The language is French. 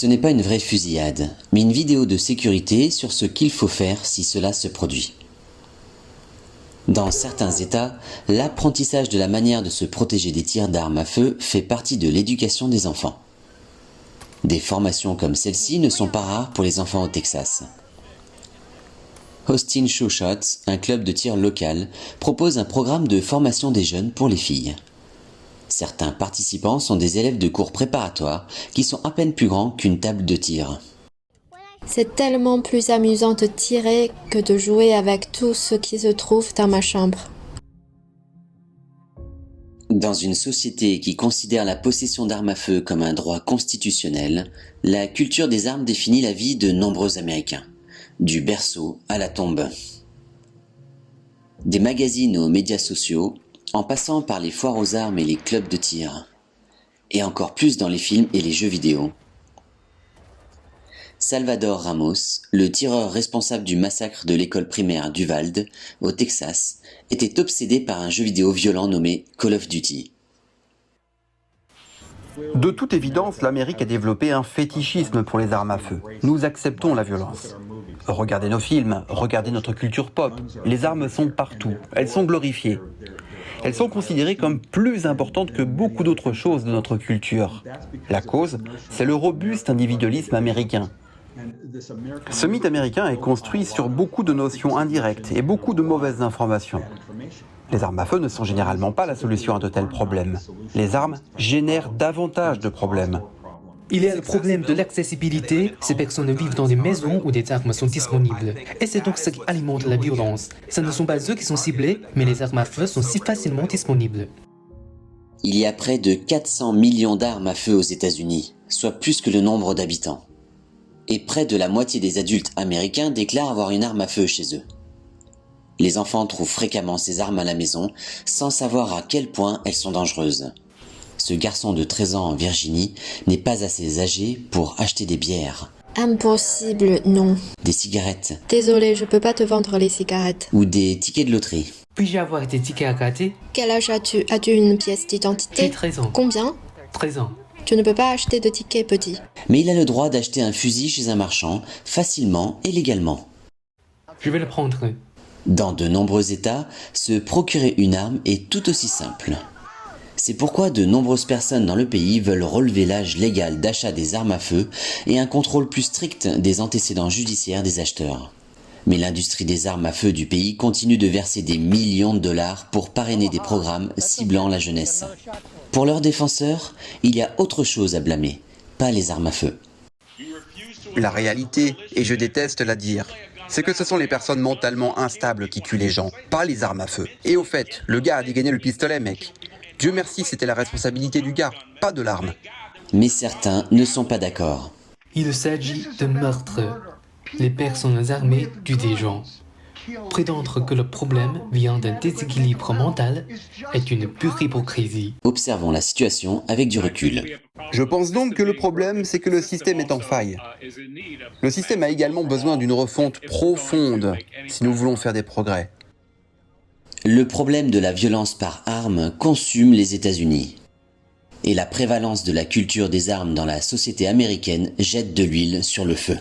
Ce n'est pas une vraie fusillade, mais une vidéo de sécurité sur ce qu'il faut faire si cela se produit. Dans certains États, l'apprentissage de la manière de se protéger des tirs d'armes à feu fait partie de l'éducation des enfants. Des formations comme celle-ci ne sont pas rares pour les enfants au Texas. Austin Show Shots, un club de tir local, propose un programme de formation des jeunes pour les filles. Certains participants sont des élèves de cours préparatoires qui sont à peine plus grands qu'une table de tir. C'est tellement plus amusant de tirer que de jouer avec tout ce qui se trouve dans ma chambre. Dans une société qui considère la possession d'armes à feu comme un droit constitutionnel, la culture des armes définit la vie de nombreux Américains, du berceau à la tombe. Des magazines aux médias sociaux, en passant par les foires aux armes et les clubs de tir, et encore plus dans les films et les jeux vidéo. Salvador Ramos, le tireur responsable du massacre de l'école primaire d'Uvalde, au Texas, était obsédé par un jeu vidéo violent nommé Call of Duty. De toute évidence, l'Amérique a développé un fétichisme pour les armes à feu. Nous acceptons la violence. Regardez nos films, regardez notre culture pop. Les armes sont partout, elles sont glorifiées. Elles sont considérées comme plus importantes que beaucoup d'autres choses de notre culture. La cause, c'est le robuste individualisme américain. Ce mythe américain est construit sur beaucoup de notions indirectes et beaucoup de mauvaises informations. Les armes à feu ne sont généralement pas la solution à de tels problèmes. Les armes génèrent davantage de problèmes. Il y a le problème de l'accessibilité. Ces personnes vivent dans des maisons où des armes sont disponibles. Et c'est donc ce qui alimente la violence. Ce ne sont pas eux qui sont ciblés, mais les armes à feu sont si facilement disponibles. Il y a près de 400 millions d'armes à feu aux États-Unis, soit plus que le nombre d'habitants. Et près de la moitié des adultes américains déclarent avoir une arme à feu chez eux. Les enfants trouvent fréquemment ces armes à la maison sans savoir à quel point elles sont dangereuses. Ce garçon de 13 ans en Virginie n'est pas assez âgé pour acheter des bières. Impossible, non. Des cigarettes. Désolé, je peux pas te vendre les cigarettes. Ou des tickets de loterie. Puis-je avoir des tickets à gratter? Quel âge as-tu? As-tu une pièce d'identité? J'ai 13 ans. Combien? 13 ans. Tu ne peux pas acheter de tickets, petit. Mais il a le droit d'acheter un fusil chez un marchand, facilement et légalement. Je vais le prendre. Dans de nombreux États, se procurer une arme est tout aussi simple. C'est pourquoi de nombreuses personnes dans le pays veulent relever l'âge légal d'achat des armes à feu et un contrôle plus strict des antécédents judiciaires des acheteurs. Mais l'industrie des armes à feu du pays continue de verser des millions de dollars pour parrainer des programmes ciblant la jeunesse. Pour leurs défenseurs, il y a autre chose à blâmer, pas les armes à feu. La réalité, et je déteste la dire, c'est que ce sont les personnes mentalement instables qui tuent les gens, pas les armes à feu. Et au fait, le gars a dégainé le pistolet, mec. Dieu merci, c'était la responsabilité du gars, pas de l'arme. Mais certains ne sont pas d'accord. Il s'agit de meurtre. Les personnes armées tuent des gens. Prétendre que le problème vient d'un déséquilibre mental est une pure hypocrisie. Observons la situation avec du recul. Je pense donc que le problème, c'est que le système est en faille. Le système a également besoin d'une refonte profonde si nous voulons faire des progrès. Le problème de la violence par arme consume les États-Unis. Et la prévalence de la culture des armes dans la société américaine jette de l'huile sur le feu.